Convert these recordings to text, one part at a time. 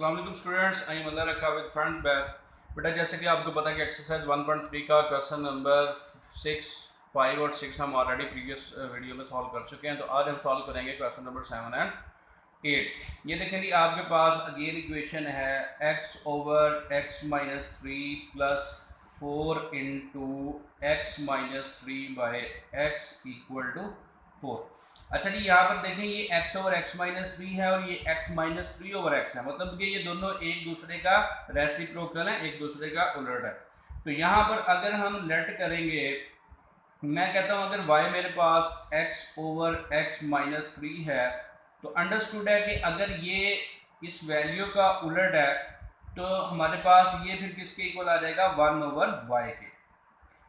अस्सलाम वालेकुम students, I am अल्लाह रखा विद फ्रेंड्स बैक। बेटा जैसे कि आपको पता है कि एक्सरसाइज 1.3 का क्वेश्चन नंबर 6, 5 और 6 हम ऑलरेडी प्रीवियस वीडियो में सॉल्व कर चुके हैं। तो आज हम सॉल्व करेंगे क्वेश्चन नंबर 7 एंड 8। ये देखें जी, आपके पास अगेन इक्वेशन है x over x minus 3 plus 4 into x minus 3 by x equal to 4। अच्छा जी, यहाँ पर देखें ये x ओवर x माइनस 3 है और ये x माइनस 3 ओवर x है, मतलब कि ये दोनों एक दूसरे का रेसिप्रोकल है, एक दूसरे का उलट है। तो यहाँ पर अगर हम लेट करेंगे, मैं कहता हूँ अगर y मेरे पास x ओवर x माइनस 3 है तो अंडरस्टूड है कि अगर ये इस वैल्यू का उलट है तो हमारे पास ये फिर किसके इक्वल आ जाएगा, 1 ओवर y के,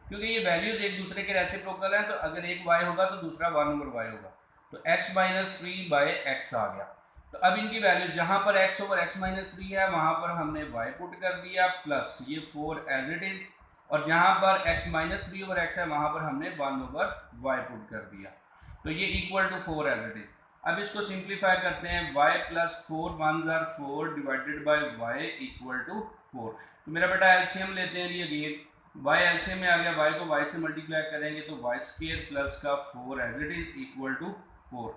क्योंकि ये वैल्यूज एक दूसरे के रेसिप्रोकल हैं। तो अगर एक y होगा तो दूसरा 1 ओवर y होगा, तो x माइनस 3 बाई एक्स आ गया। तो अब इनकी वैल्यूज जहाँ पर x ओवर x माइनस 3 है वहाँ पर हमने y पुट कर दिया प्लस ये 4 एज इट इज, और जहाँ पर x माइनस 3 ओवर x है वहाँ पर हमने 1 ओवर y पुट कर दिया, तो ये equal to 4 as it is. अब इसको सिंप्लीफाई करते हैं, y plus 4 1 or 4 divided by y equal to 4। तो मेरा बेटा एलसीएम लेते हैं, ये अगेन y एलसीएम में आ गया, y को y से मल्टीप्लाई करेंगे तो y स्क्वायर प्लस का 4 as it is equal to 4।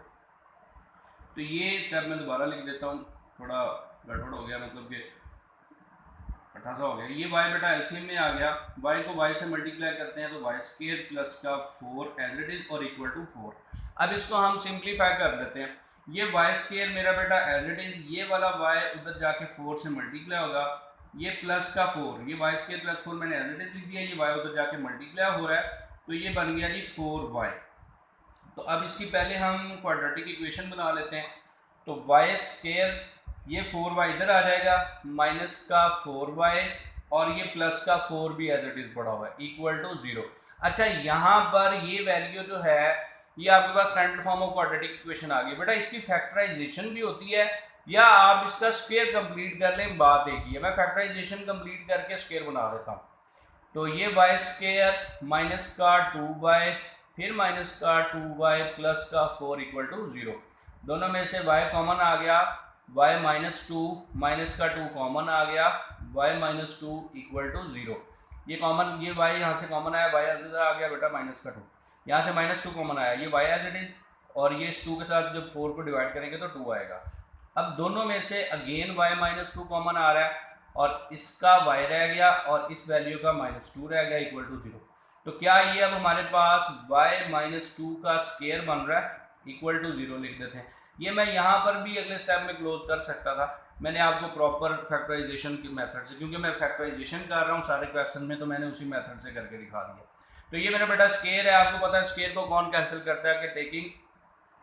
तो ये स्टेप मैं दोबारा लिख देता हूँ, थोड़ा गड़बड़ हो गया, मतलब कि इकट्ठा सा हो गया। ये y बेटा एलसीएम में आ गया, y को y से मल्टीप्लाई करते हैं तो y स्क्वायर प्लस का 4 एज इट इज और इक्वल टू 4। अब इसको हम सिंप्लीफाई कर देते हैं, ये y स्क्वायर मेरा बेटा एज इट इज, ये वाला y उधर जाके 4 से मल्टीप्लाई होगा, ये प्लस का 4, ये y स्क्वायर प्लस 4 मैंने एज इट इज लिख दिया, ये y उधर जाके मल्टीप्लाई हो रहा है, तो ये बन गया जी 4y। तो अब इसकी पहले हम क्वाड्रेटिक इक्वेशन बना लेते हैं। तो y स्क्वायर, ये 4y इधर आ जाएगा, माइनस का 4y और ये प्लस का 4 भी एज इट इज पड़ा हुआ है इक्वल टू 0। अच्छा, यहाँ पर ये वैल्यू जो है ये आपके पास standard form of quadratic equation आ गई। बेटा इसकी फैक्टराइजेशन भी होती है या आप इसका स्क्वायर कंप्लीट कर लें, बात एक ही है। मैं फैक्टराइजेशन कंप्लीट करके स्क्वायर बना देता हूँ। तो ये y स्क्वायर माइनस का 2y फिर माइनस का 2y प्लस का 4 इक्वल टू 0। दोनों में से y कॉमन आ गया, y माइनस 2 माइनस का 2 कॉमन आ गया, y माइनस 2 इक्वल टू 0। ये कॉमन, ये y यहाँ से कॉमन आया, y अंदर आ गया बेटा माइनस का 2, यहाँ से माइनस 2 कॉमन आया, ये y एज इट इज, और ये इस 2 के साथ जब 4 को डिवाइड करेंगे तो 2 आएगा। अब दोनों में से अगेन y माइनस 2 कॉमन आ रहा है और इसका y रह गया और इस वैल्यू का माइनस 2 रह गया इक्वल टू 0। तो क्या ये अब हमारे पास y माइनस 2 का स्क्वायर बन रहा है, इक्वल टू 0 लिख देते हैं। ये मैं यहाँ पर भी अगले स्टेप में क्लोज कर सकता था, मैंने आपको प्रॉपर फैक्टराइजेशन की मेथड से, क्योंकि मैं फैक्टराइजेशन कर रहा हूँ सारे क्वेश्चन में, तो मैंने उसी मेथड से करके दिखा दिया। तो ये मेरा बेटा स्क्वायर है, आपको पता है स्क्वायर को कौन कैंसिल करता है कि taking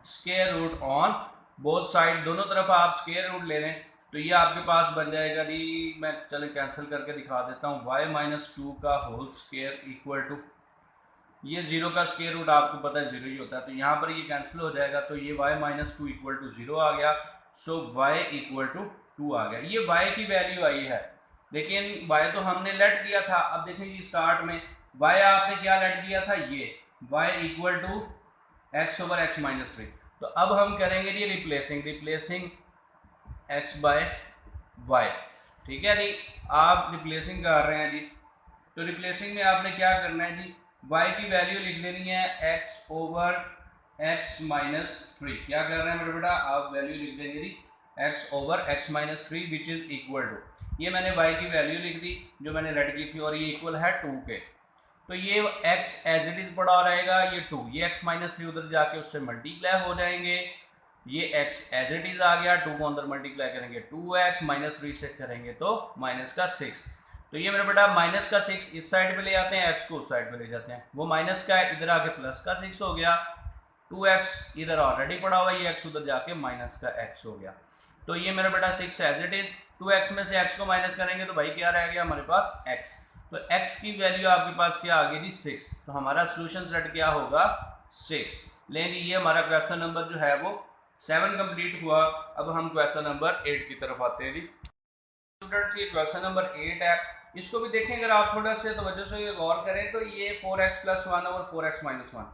square root on both side, दोनों तरफ आप स्क्वायर रूट ले लें। तो ये आपके पास बन जाएगा जी, मैं चले कैंसिल करके दिखा देता हूँ, y माइनस 2 का होल स्क्वायर इक्वल टू, ये 0 का स्क्वायर रूट आपको पता है 0 ही होता है, तो यहाँ पर ये कैंसिल हो जाएगा, तो ये y माइनस 2 इक्वल टू 0 आ गया। सो y इक्वल टू 2 आ गया, ये y की वैल्यू आई है, लेकिन y तो हमने लेट किया था। अब देखें ये स्टार्ट में y आपने क्या लेट किया था, ये y equal to x over x minus 3। तो अब हम करेंगे जी रिप्लेसिंग x बाय y, ठीक है जी, आप रिप्लेसिंग कर रहे हैं जी। तो रिप्लेसिंग में आपने क्या करना है जी, y की वैल्यू लिख देनी है x ओवर x माइनस 3। क्या कर रहे हैं मेरे बेटा, आप वैल्यू लिख देंगे जी x over x minus 3 which is equal to, ये मैंने y की वैल्यू लिख दी जो मैंने रेड की थी, और ये इक्वल है 2 के। तो ये x एज इट इज पड़ा रहेगा, ये 2, ये x माइनस 3 उधर जाके उससे मल्टीप्लाई हो जाएंगे, ये x एज इट इज आ गया, 2 को अंदर मल्टीप्लाई करेंगे 2x माइनस 3 से करेंगे तो माइनस का 6। तो ये मेरा बेटा माइनस का 6 इस साइड पे ले जाते हैं, x को उस साइड पे ले जाते हैं, वो माइनस का इधर आके प्लस का 6 हो गया, 2x इधर ऑलरेडी पड़ा हुआ, ये x उधर जाके माइनस का x हो गया। तो ये मेरा बेटा 6 एज इट इज, 2x में से x को माइनस करेंगे तो भाई क्या रह गया हमारे पास x, तो x की वैल्यू आपके पास क्या आ गई थी 6। तो हमारा सोल्यूशन सेट क्या होगा 6। लेकिन ये हमारा क्वेश्चन नंबर जो है वो 7 कंप्लीट हुआ। अब हम क्वेश्चन नंबर 8 की तरफ आते हैं जी। स्टूडेंट्स ये क्वेश्चन नंबर 8 है, इसको भी देखें अगर आप थोड़ा से तवज्जो से गौर करें तो ये 4x plus 1 over 4x minus 1,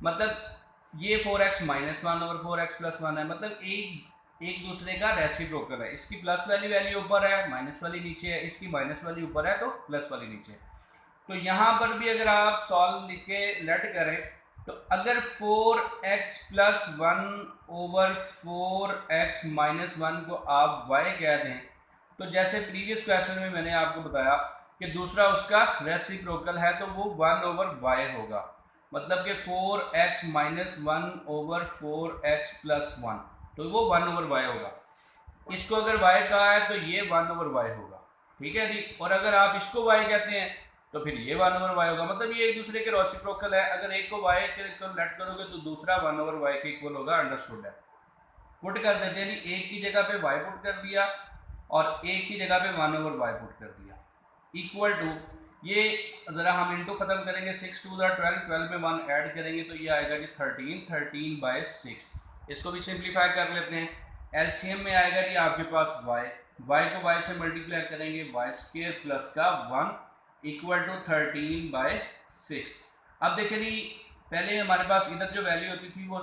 मतलब ये 4x minus 1 over 4x plus 1 है, मतलब एक एक दूसरे का रेसिप्रोकल है। इसकी प्लस वाली वैल्यू ऊपर है, माइनस वाली नीचे है, इसकी माइनस वाली ऊपर है तो प्लस वाली नीचे है। तो यहाँ पर भी अगर आप सॉल्व लिख के लेट करें तो अगर 4x plus 1 over 4x minus 1 को आप y कह दें तो जैसे प्रीवियस क्वेश्चन में मैंने आपको बताया कि दूसरा उसका रेसिप्रोकल है तो वो 1 ओवर y होगा, मतलब कि 4x minus 1 over 4x plus 1, तो वो 1 ओवर y होगा। इसको अगर y कहा है तो ये 1 ओवर y होगा, ठीक है जी। और अगर आप इसको y कहते हैं तो फिर ये 1 ओवर y होगा, मतलब ये एक दूसरे के रेसिप्रोकल है। अगर एक को y के लेट करोगे तो दूसरा 1 ओवर y के इक्वल होगा, अंडरस्टूड है। पुट कर देते हैं जी, एक की जगह पे y पुट कर दिया और एक की जगह पे 1 ओवर y पुट कर दिया, इक्वल टू ये ज़रा हम इनटू खत्म करेंगे, 6 2 12, 12 में 1 ऐड करेंगे तो ये आएगा जी 13, 13/6। इसको भी सिंप्लीफाई कर लेते हैं, एलसीएम में आएगा जी आपके पास y को y से मल्टीप्लाई करेंगे, y² प्लस का 1 इक्वल टू 13/6। अब देखिए जी, पहले हमारे पास इधर जो वैल्यू होती थी वो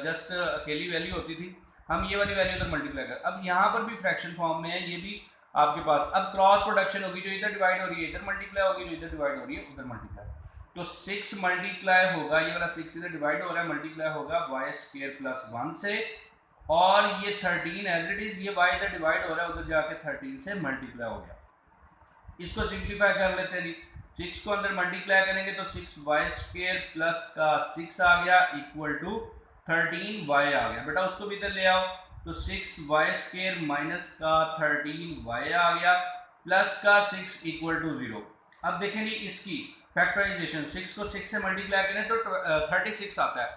जस्ट अकेली वैल्यू होती थी, हम ये वाली वैल्यू इधर मल्टीप्लाई कर, अब यहाँ पर भी फ्रैक्शन फॉर्म में है, ये भी आपके पास अब क्रॉस प्रोडक्शन होगी, जो इधर डिवाइड हो रही है इधर मल्टीप्लाई होगी, जो इधर डिवाइड हो रही है उधर मल्टीप्लाई, तो 6 मल्टीप्लाई होगा, ये वाला 6 इधर डिवाइड हो रहा है, मल्टीप्लाई होगा y² प्लस 1 से, और ये 13 एज इट इज, ये y इधर डिवाइड हो रहा है उधर जाके 13 से मल्टीप्लाई हो गया। इसको सिंप्लीफाई कर लेते हैं, 6 को अंदर मल्टीप्लाई करेंगे तो 6y² प्लस का 6 आ गया इक्वल टू 13y आ गया। बेटा उसको भी इधर ले आओ, तो 6y² माइनस का 13y आ गया प्लस का 6 इक्वल टू 0। अब देखें जी इसकी फैक्टराइजेशन, 6 को 6 से मल्टीप्लाई करें तो 36 आता है।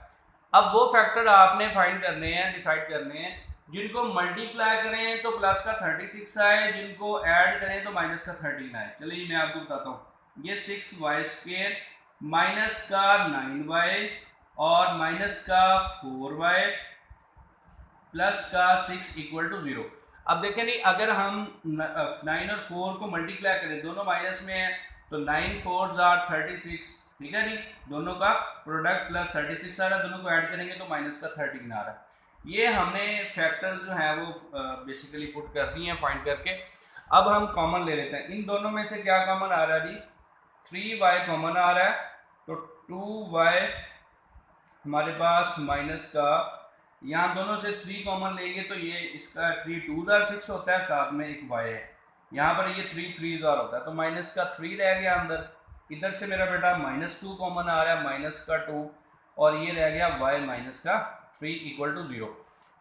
अब वो फैक्टर आपने फाइंड करने हैं, डिसाइड करने हैं, जिनको मल्टीप्लाई करें तो प्लस का 36 आए, जिनको ऐड करें तो माइनस का 13 आए। चलिए मैं आपको बताता हूँ, ये 6y² माइनस का 9y और माइनस का 4y प्लस का 6 इक्वल टू 0। अब देखें नहीं, अगर हम 9 और 4 को मल्टीप्लाई करें, दोनों माइनस में है तो 9 4 आर 36, ठीक है जी, दोनों का प्रोडक्ट प्लस 36 आ रहा है, दोनों को ऐड करेंगे तो माइनस का 13 आ रहा है। ये हमने फैक्टर्स जो है वो बेसिकली पुट कर दिए हैं फाइंड करके। अब हम कॉमन ले लेते हैं, इन दोनों में से क्या कॉमन आ रहा है जी, 3y कॉमन आ रहा है, तो 2y हमारे पास माइनस का, यहाँ दोनों से 3 कॉमन लेंगे तो ये इसका 3 2 6 होता है, साथ में एक y है, यहाँ पर ये 3 3 होता है तो माइनस का 3 रह गया अंदर। इधर से मेरा बेटा -2 कॉमन आ रहा है, माइनस का 2, और ये रह गया y माइनस का 3 इक्वल टू 0।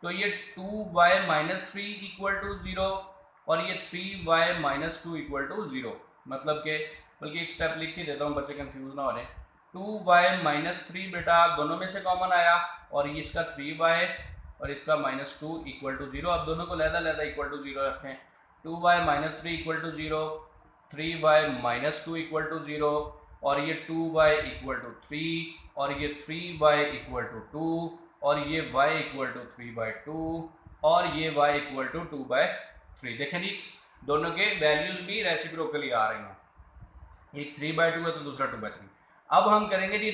तो ये 2y माइनस 3 इक्वल टू 0 और ये 3y माइनस 2 इक्वल टू 0, मतलब के बल्कि एक स्टेप लिख के देता हूँ बच्चे कंफ्यूज ना हो रहे। 2y माइनस 3 बेटा दोनों में से कॉमन आया, और ये इसका 3y और इसका -2 इक्वल टू 0। अब दोनों को लहदा इक्वल टू 0 रखें, 2y minus 3 equal to 0, 3y minus 2 equal to 0, और ये 2y इक्वल टू 3, और ये 3y इक्वल टू 2, और ये y इक्वल टू 3/2, और ये y इक्वल टू 2/3। देखें जी दोनों के वैल्यूज भी रेसिप्रोकली आ रहे हैं, एक 3/2 है तो दूसरा 2/3। अब हम करेंगे जी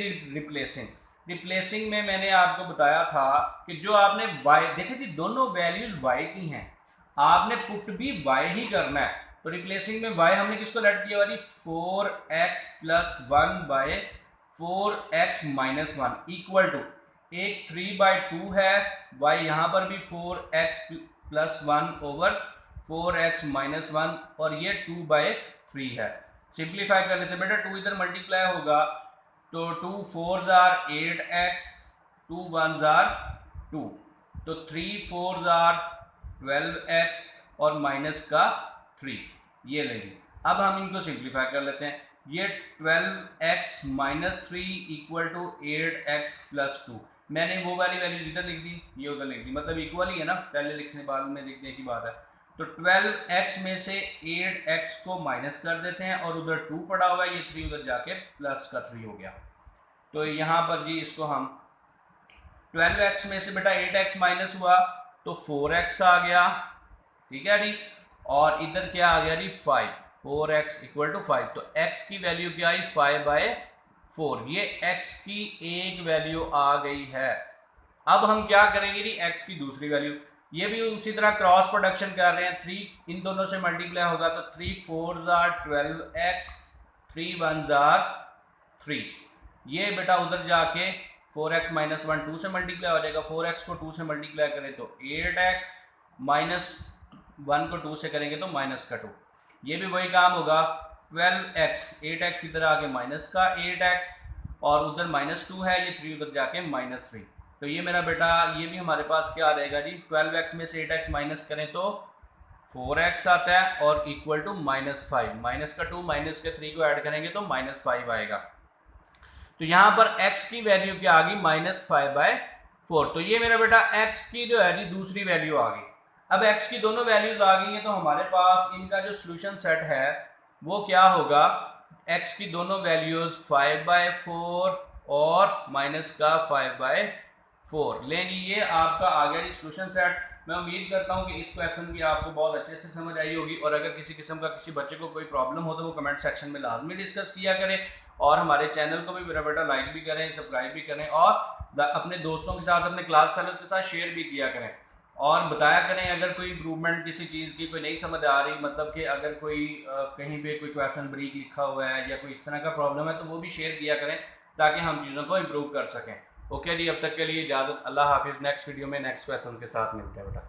रिप्लेसिंग में मैंने आपको बताया था कि जो आपने y, देखें जी दोनों वैल्यूज y की हैं, आपने पुट भी y ही करना है। तो रिप्लेसिंग में y हमने किसको लेट किया वाली 4x plus 1/4x minus 1 equal to, एक 3/2 है, y यहाँ पर भी 4x plus 1 over 4x minus 1, और ये 2/3 है। सिंप्लीफाई कर लेते हैं बेटा, 2 इधर मल्टीप्लाई होगा तो 2 4 आर 8x, 2 1 आर 2, तो 3 4 आर 12x और माइनस का 3, ये लेंगे। अब हम इनको सिंप्लीफाई कर लेते हैं, ये 12x minus 3 equal to 8x plus 2, मैंने वो वाली वैल्यू इधर लिख दी, ये उधर लिख दी, मतलब इक्वल ही है ना, पहले लिखने बाद में लिखने की बात है। तो 12x में से 8x को माइनस कर देते हैं, और उधर 2 पड़ा हुआ है, ये 3 उधर जाके प्लस का 3 हो गया। तो यहाँ पर जी इसको हम 12x में से बेटा 8x माइनस हुआ तो 4x आ गया, ठीक है जी, और इधर क्या आ गया जी 5, 4x इक्वल टू 5, तो x की वैल्यू क्या आई 5/4, ये x की एक वैल्यू आ गई है। अब हम क्या करेंगे जी x की दूसरी वैल्यू, ये भी उसी तरह क्रॉस प्रोडक्शन कर रहे हैं, 3 इन दोनों से मल्टीप्लाई होगा तो 3 4 12x 3 1 3। ये बेटा उधर जाके 4x माइनस 1 2 से मल्टीप्लाई हो जाएगा, 4x को 2 से मल्टीप्लाई करें तो 8x माइनस 1 को 2 से करेंगे तो माइनस का 2। ये भी वही काम होगा, 12x 8x इधर आके माइनस का 8x और उधर माइनस 2 है, ये 3 उधर जाके माइनस 3। तो ये मेरा बेटा ये भी हमारे पास क्या रहेगा जी, 12x में से 8x माइनस करें तो 4x आता है और इक्वल टू माइनस 5, माइनस का 2 माइनस के 3 को ऐड करेंगे तो माइनस 5 आएगा। तो यहाँ पर x की वैल्यू क्या आ गई, माइनस 5/4। तो ये मेरा बेटा x की जो है जी दूसरी वैल्यू आ गई। अब x की दोनों वैल्यूज आ गई हैं तो हमारे पास इनका जो सोल्यूशन सेट है वो क्या होगा, x की दोनों वैल्यूज 5/4 और माइनस का 5/4 लेंगे। ये आपका आ गया जी सोल्यूशन सेट। मैं उम्मीद करता हूँ कि इस क्वेश्चन की आपको बहुत अच्छे से समझ आई होगी, और अगर किसी किस्म का किसी बच्चे को कोई प्रॉब्लम हो तो वो कमेंट सेक्शन में लाजमी डिस्कस किया करें, और हमारे चैनल को भी मेरा बेटा लाइक भी करें, सब्सक्राइब भी करें, और अपने दोस्तों के साथ अपने क्लास फेलोज के साथ शेयर भी किया करें, और बताया करें अगर कोई इम्प्रूवमेंट किसी चीज़ की कोई नहीं समझ आ रही, मतलब कि अगर कोई कहीं पे कोई क्वेश्चन ब्रीक लिखा हुआ है या कोई इस तरह का प्रॉब्लम है तो वो भी शेयर किया करें ताकि हम चीज़ों को इम्प्रूव कर सकें। ओके जी, अब तक के लिए इजाज़त, अल्लाह हाफिज़। नेक्स्ट वीडियो में नेक्स्ट क्वेश्चन के साथ मिलते हैं बेटा।